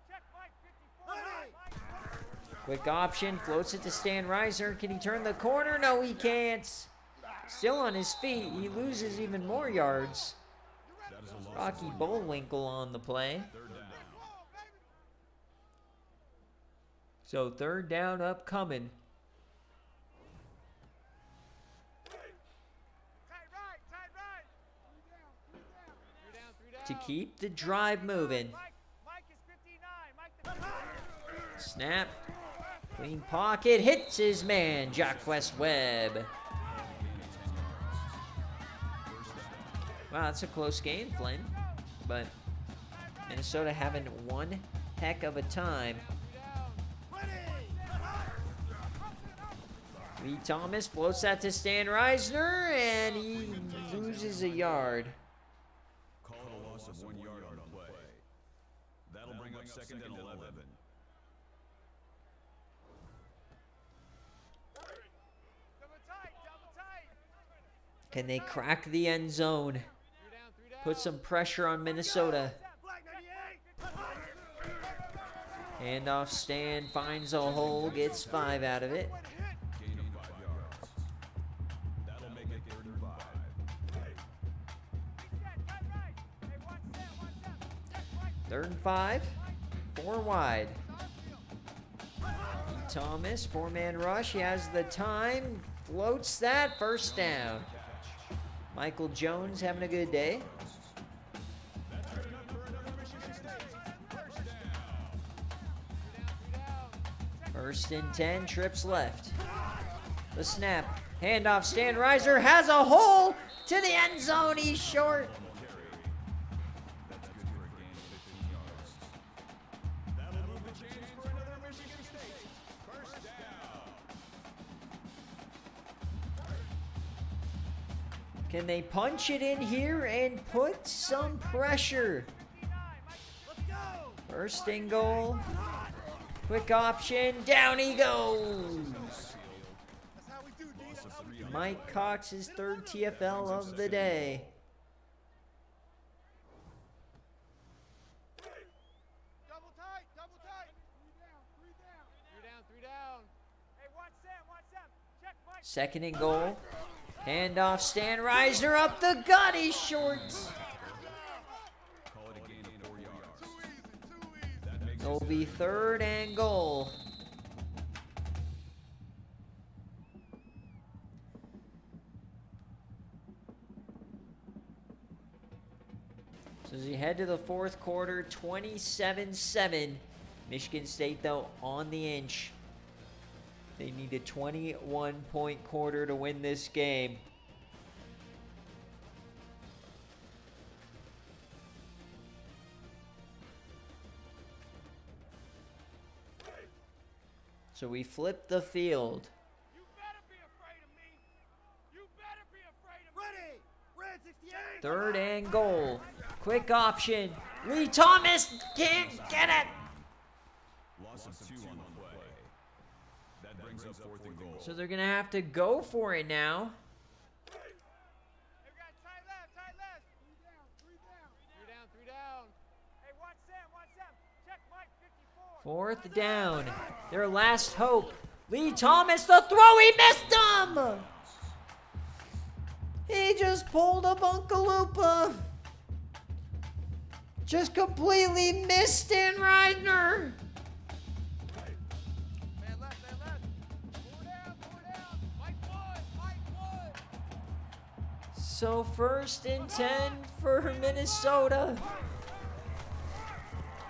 Check Mike, 54. Quick option, floats it to Stan Reisner. Can he turn the corner? No, he can't. Still on his feet, he loses even more yards. That is a loss. Rocky Bullwinkle on the play. 3rd down. So 3rd down upcoming. Tight right. 3 down. To keep the drive moving. Mike is 59. Mike to 59. Snap. Clean pocket. Hits his man, Jacquez Webb. Wow, that's a close game, Flynn. But Minnesota having one heck of a time. Lee Thomas floats that to Stan Reisner, and he loses a yard. Call it a loss of 1 yard on the play. That'll bring up 2nd and 11. Double tight. Can they crack the end zone? 3 down. Put some pressure on Minnesota. Black 98. Handoff, Stan finds a hole, gets 5 out of it. Gain of 5 yards. That'll make it 3rd and 5. Tight right. Hey, watch Sam. Check Mike. 3rd and 5, 4 wide. Thomas, 4-man rush, he has the time, floats that, first down. Michael Jones having a good day. First and 10, trips left. The snap, handoff, Stan Reisner has a hole to the end zone, he's short. That's good for a gain of 15 yards. That'll move the chains for another Michigan State. First down. Can they punch it in here and put some pressure? Let's go. First and goal. Quick option. Down he goes. That's how we do, D. That's how we do. Mike Cox's 3rd TFL of the day. Double tight. 3 down. Hey, watch Sam. Check Mike. 2nd and goal. Handoff, Stan Reisner up the gut. He's short. Call it a gain of 4 yards. Too easy. That makes It'll be 3rd and goal. So as we head to the 4th quarter, 27-7. Michigan State, though, on the inch. They need a 21-point quarter to win this game. So we flip the field. You better be afraid of me. You better be afraid of me. Ready. Red 68. 3rd and goal. Quick option. Lee Thomas can't get it. loss of 2 on the play. That brings up 4th and goal. So they're going to have to go for it now. Hey, we got tight left. 3 down. Hey, watch Sam. Check Mike, 54. 4th down. Their last hope. Lee Thomas, the throw, he missed him! He just pulled a Bunkaloopa. Just completely missed Dan Reitner. Man left, man left. Four down. Mike Wood. So 1st and 10 for Minnesota.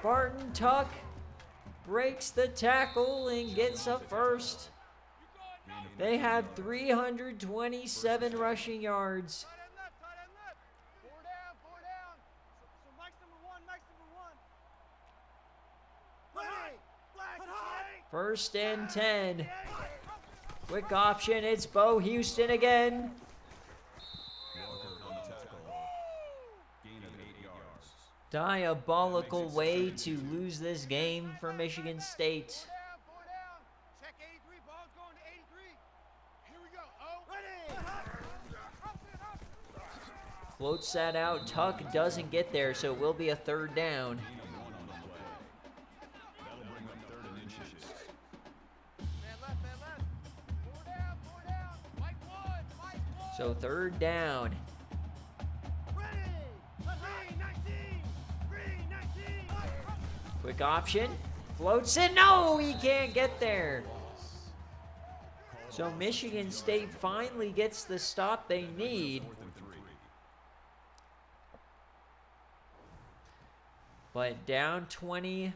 Barton Tuck breaks the tackle and gets a first. They have 327 rushing yards. Tight end left. Four down. So Mike's number one. 1st and 10. Quick option. It's Bo Houston again. Gain of 8 yards. Diabolical way to lose this game for Michigan State. Four down. Check 83. Ball's going to 83. Here we go. Oh. Ready. Floats that out. Tuck doesn't get there, so it will be a 3rd down. Gain of 1 on the play. That'll bring up 3rd and inches. Man left. Four down. Mike Wood. So 3rd down. Quick option. Floats it. No, he can't get there. So Michigan State finally gets the stop they need. 4th and 3. But down 20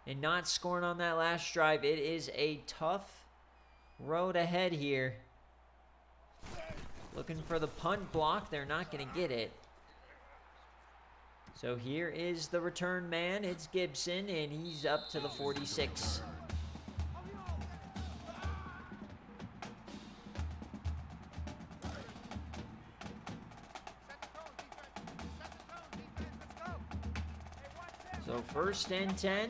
and not scoring on that last drive, it is a tough road ahead here. Looking for the punt block. They're not going to get it. So here is the return man. It's Gibson, and he's up to the 46. So 1st and 10.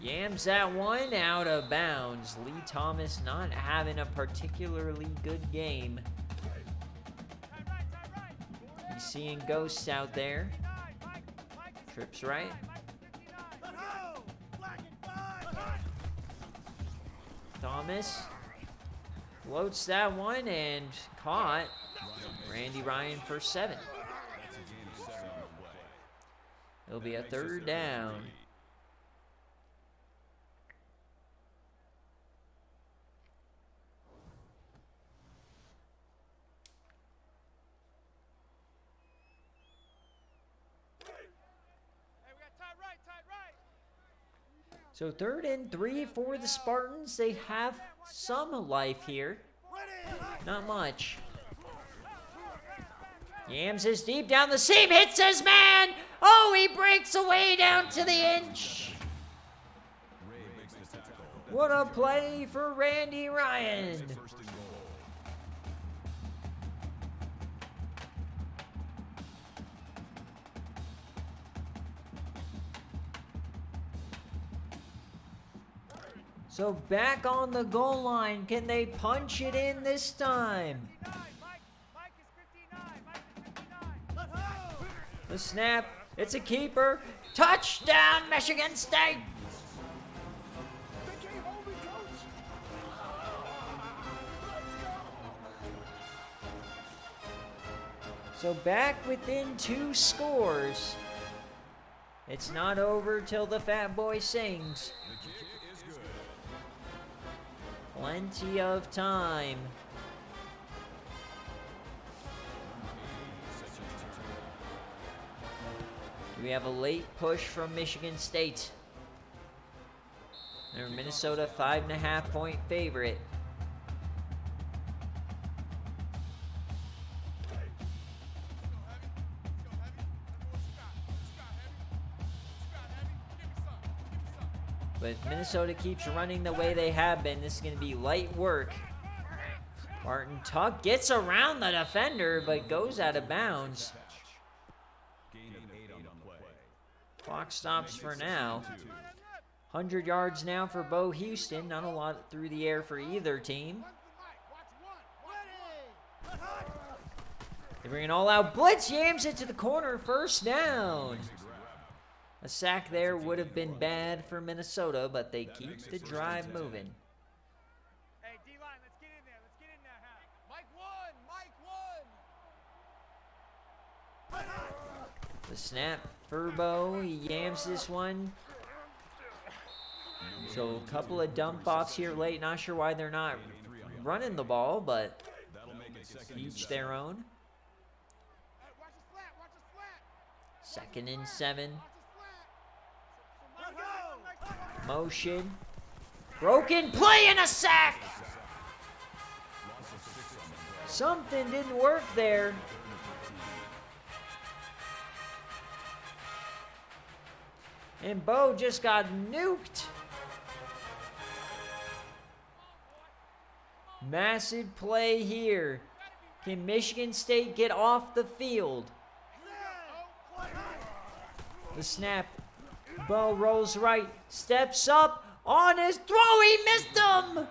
Yams that one out of bounds. Lee Thomas not having a particularly good game. He's seeing ghosts out there. Trips right. Thomas floats that one and caught. Randy Ryan for 7. That's a gain of 7 on the play. It'll be a 3rd down. Hey, we got tight right. So 3rd and 3 for the Spartans. They have some life here. Not much. Yams is deep down the seam. Hits his man. Oh, he breaks away down to the inch. Ray makes the tackle. What a play for Randy Ryan. 1st and goal. So back on the goal line. Can they punch it in this time? Mike is 59. The snap. It's a keeper. Touchdown, Michigan State. So back within 2 scores. It's not over till the fat boy sings. The kick is good. Plenty of time. We have a late push from Michigan State. They're Minnesota 5.5-point favorite. But if Minnesota keeps running the way they have been, this is going to be light work. Barton Tuck gets around the defender, but goes out of bounds. Gain of 8 on the play. Clock stops for now. 100 yards now for Bo Houston. Not a lot through the air for either team. They bring an all-out blitz. Yams it to the corner. 1st down. A sack there would have been bad for Minnesota, but they keep the drive moving. Hey, D-line, let's get in there. Mike won. The snap for Bo. He yams this one. So a couple of dump offs here late. Not sure why they're not running the ball, but each their own. Second and 7. Motion. Broken play and a sack. Something didn't work there. And Bo just got nuked. Massive play here. Can Michigan State get off the field? The snap. Bo rolls right. Steps up. On his throw. He missed him.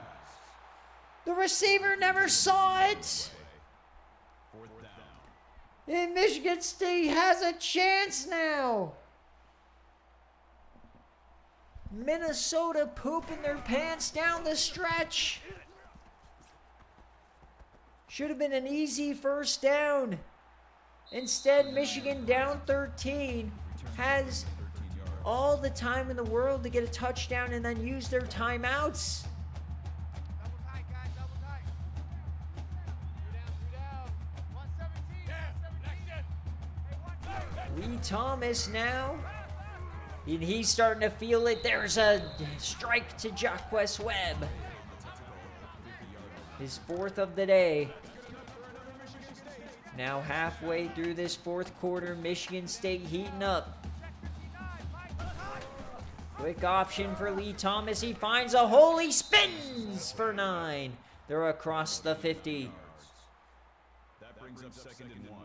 The receiver never saw it. And Michigan State has a chance now. Minnesota pooping their pants down the stretch. Should have been an easy first down. Instead, Michigan down 13 has all the time in the world to get a touchdown and then use their timeouts. Lee Thomas now. And he's starting to feel it. There's a strike to Jacquez Webb. His 4th of the day. Now halfway through this 4th quarter, Michigan State heating up. Quick option for Lee Thomas. He finds a hole. He spins for 9. They're across the 50. That brings up 2nd and 1.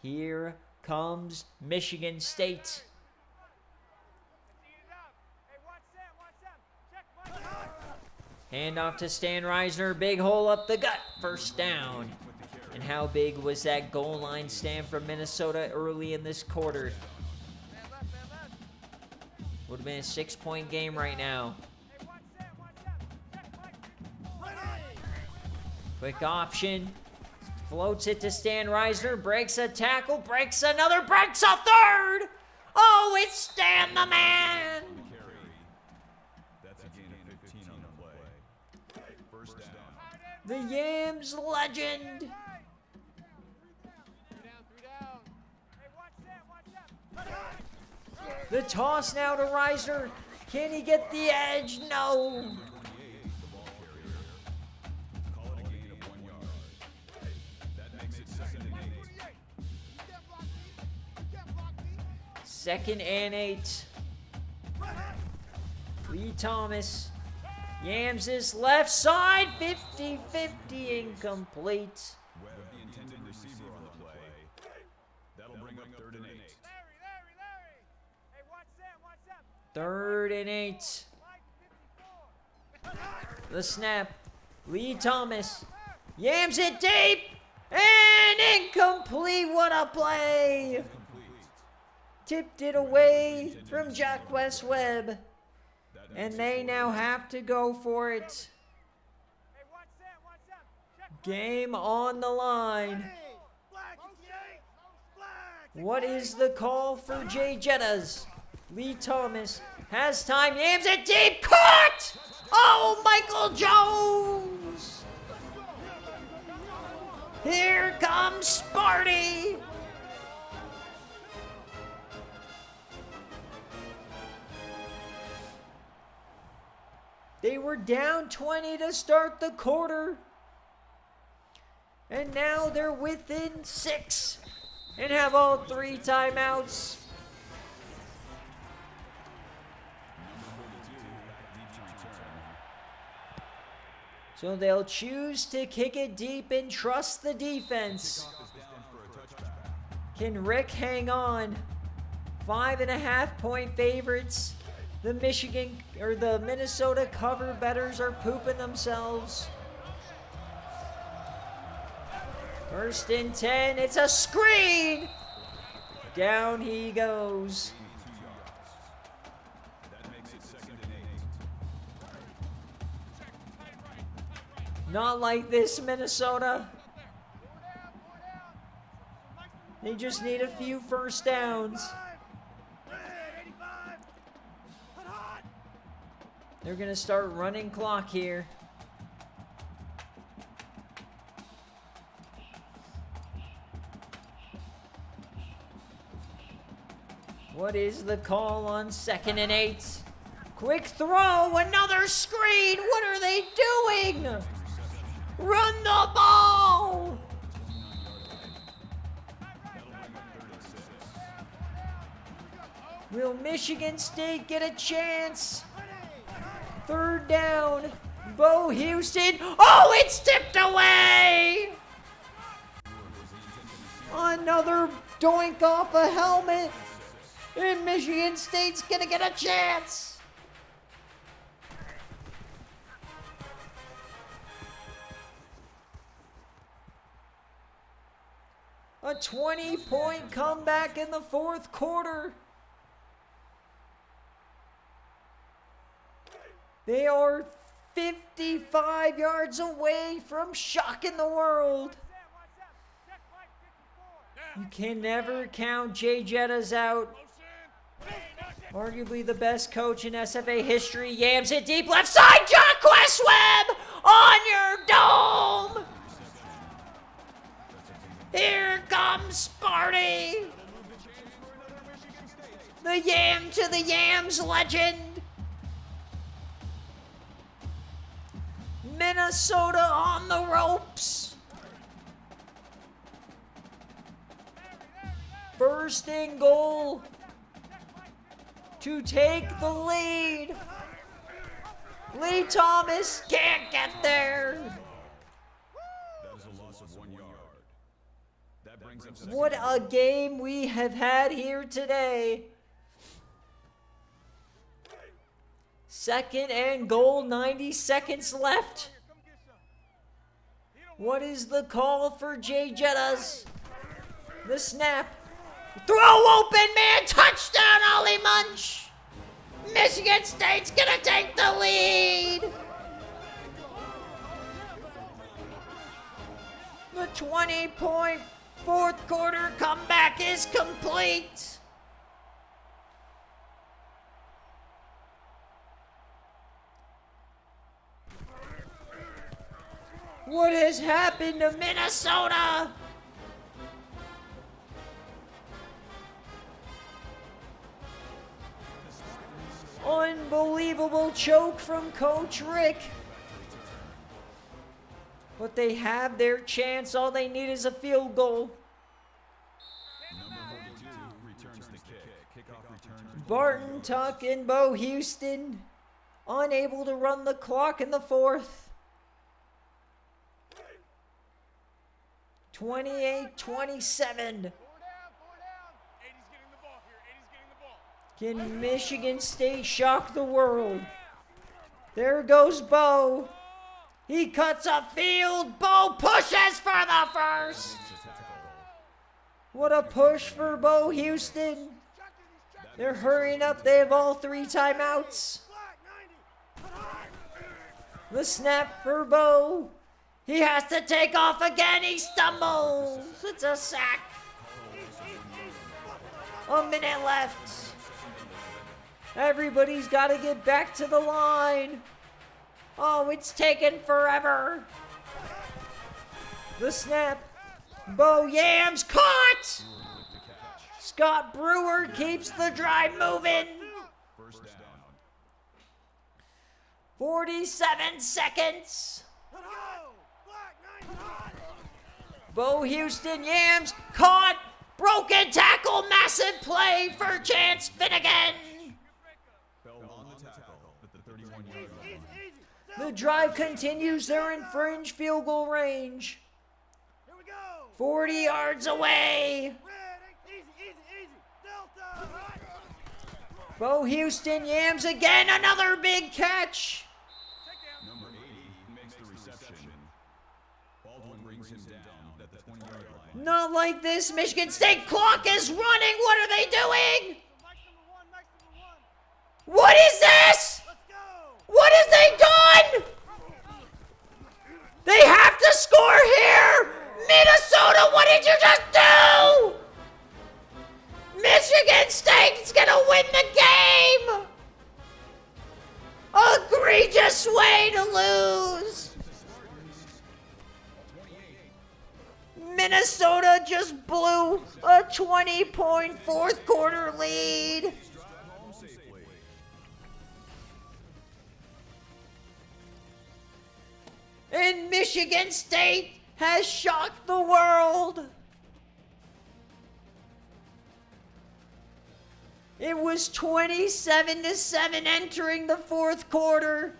Here comes Michigan State. Handoff to Stan Reisner. Big hole up the gut. First down. And how big was that goal line stand from Minnesota early in this quarter? Would have been a 6-point game right now. Quick option. Floats it to Stan Reisner. Breaks a tackle. Breaks another. Breaks a third. Oh, it's Stan the man. That's a gain of 15 on the play. First down. The Yams legend. The toss now to Reisner. Can he get the edge? No. Call it a gain of 1 yard. That makes it 2nd and 8. 2nd and 8. Lee Thomas yams this left side. 50-50 incomplete. Webb, the intended receiver on the play. That'll bring up 3rd and 8. 3rd and 8. The snap. Lee Thomas yams it deep and incomplete. What a play! Tipped it away from Jacquez Webb, and they now have to go for it. Game on the line. What is the call for Jay Jettas? Lee Thomas has time, yams it deep, caught! Oh, Michael Jones! Here comes Sparty! They were down 20 to start the quarter. And now they're within 6 and have all 3 timeouts. So they'll choose to kick it deep and trust the defense. Can Rick hang on? 5.5-point favorites. The Minnesota cover bettors are pooping themselves. 1st and 10. It's a screen. Down he goes. Not like this, Minnesota. They just need a few first downs. They're going to start running clock here. What is the call on 2nd and 8? Quick throw, another screen. What are they doing? Run the ball. Will Michigan State get a chance? 3rd down. Bo Houston. Oh, it's tipped away. Another doink off a helmet. And Michigan State's gonna get a chance. A 20-point comeback in the 4th quarter. They are 55 yards away from shocking the world. You can never count Jay Jettas out. Arguably the best coach in SFA history. Yams it deep left side. Jaquez Webb on your dome. Here comes Sparty. The Yam to the Yams legend. Minnesota on the ropes. 1st and goal to take the lead. Lee Thomas can't get there. That is a loss of 1 yard. That brings up What a game we have had here today. 2nd and goal, 90 seconds left. What is the call for Jay Jettas? The snap. Throw open, man. Touchdown, Ollie Munch. Michigan State's gonna take the lead. The 20-point 4th quarter comeback is complete. What has happened to Minnesota? Unbelievable choke from Coach Rick. But they have their chance. All they need is a field goal. number 42 returns the kick. Kickoff return. Barton Tuck and Bo Houston unable to run the clock in the 4th. 28-27. 4 down. 80's getting the ball here. 80's getting the ball. Can Michigan State shock the world? There goes Bo. He cuts a field. Bo pushes for the 1st. What a push for Bo Houston. They're hurrying up. They have all 3 timeouts. The snap for Bo. He has to take off again. He stumbles. It's a sack. A minute left. Everybody's got to get back to the line. Oh, it's taken forever. The snap. Bo Yams caught. Scott Brewer keeps the drive moving. 47 seconds. Bo Houston, Yams, caught, broken tackle, massive play for Chance Finnegan. On the tackle at the 31-yard line. The drive continues. They're in fringe field goal range. 40 yards away. Bo Houston, Yams again, another big catch. Number 80 makes the reception. Baldwin brings him down at the 20-yard line. Not like this. Michigan State clock is running. What are they doing? What is this? What have they done? They have to score here. Minnesota, what did you just do? win the game! Egregious way to lose! Minnesota just blew a 20-point fourth quarter lead. And Michigan State has shocked the world. It was 27-7 entering the fourth quarter.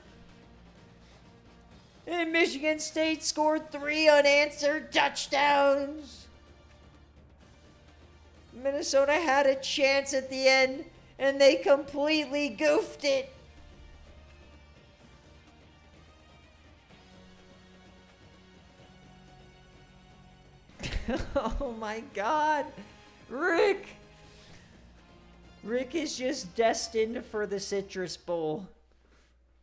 And Michigan State scored 3 unanswered touchdowns. Minnesota had a chance at the end, and they completely goofed it. Oh my God. Rick is just destined for the Citrus Bowl.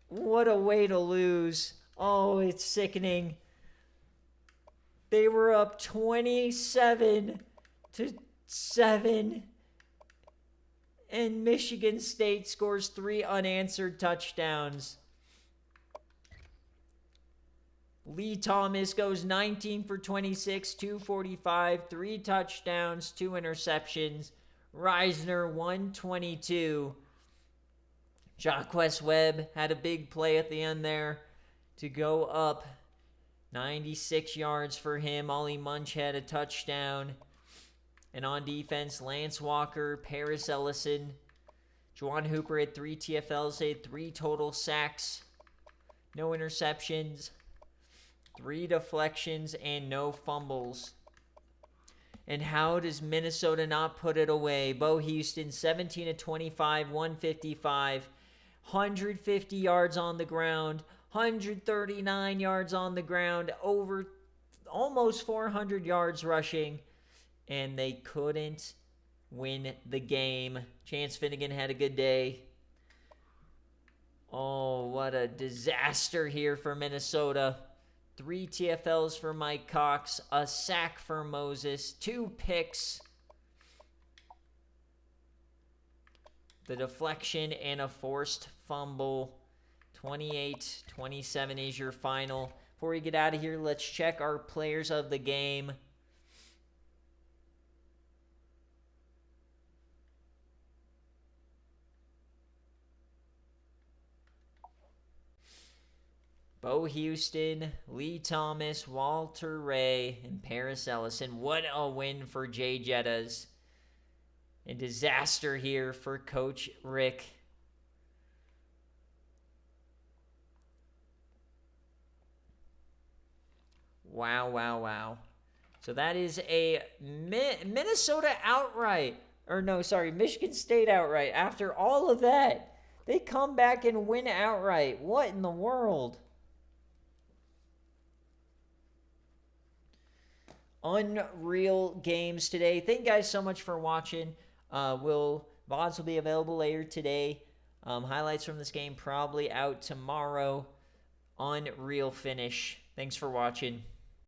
What a way to lose. Oh, it's sickening. They were up 27-7. And Michigan State scores 3 unanswered touchdowns. Lee Thomas goes 19 for 26, 245, 3 touchdowns, 2 interceptions. Reisner, 122. Jacquez Webb had a big play at the end there to go up 96 yards for him. Ollie Munch had a touchdown. And on defense, Lance Walker, Paris Ellison, Juwan Hooper had 3 TFLs, they had 3 total sacks, no interceptions, 3 deflections, and no fumbles. And how does Minnesota not put it away? Bo Houston, 17 of 25, 155, 150 yards on the ground, 139 yards on the ground, over almost 400 yards rushing, and they couldn't win the game. Chance Finnegan had a good day. Oh, what a disaster here for Minnesota. 3 TFLs for Mike Cox, a sack for Moses, 2 picks, the deflection, and a forced fumble. 28-27 is your final. Before we get out of here, let's check our players of the game. Bo Houston, Lee Thomas, Walter Ray, and Paris Ellison. What a win for Jay Jettas. A disaster here for Coach Rick. Wow. So that is a Minnesota outright. Michigan State outright. After all of that, they come back and win outright. What in the world? Unreal games today. Thank you guys so much for watching. VODs will be available later today. Highlights from this game probably out tomorrow. Unreal finish. Thanks for watching.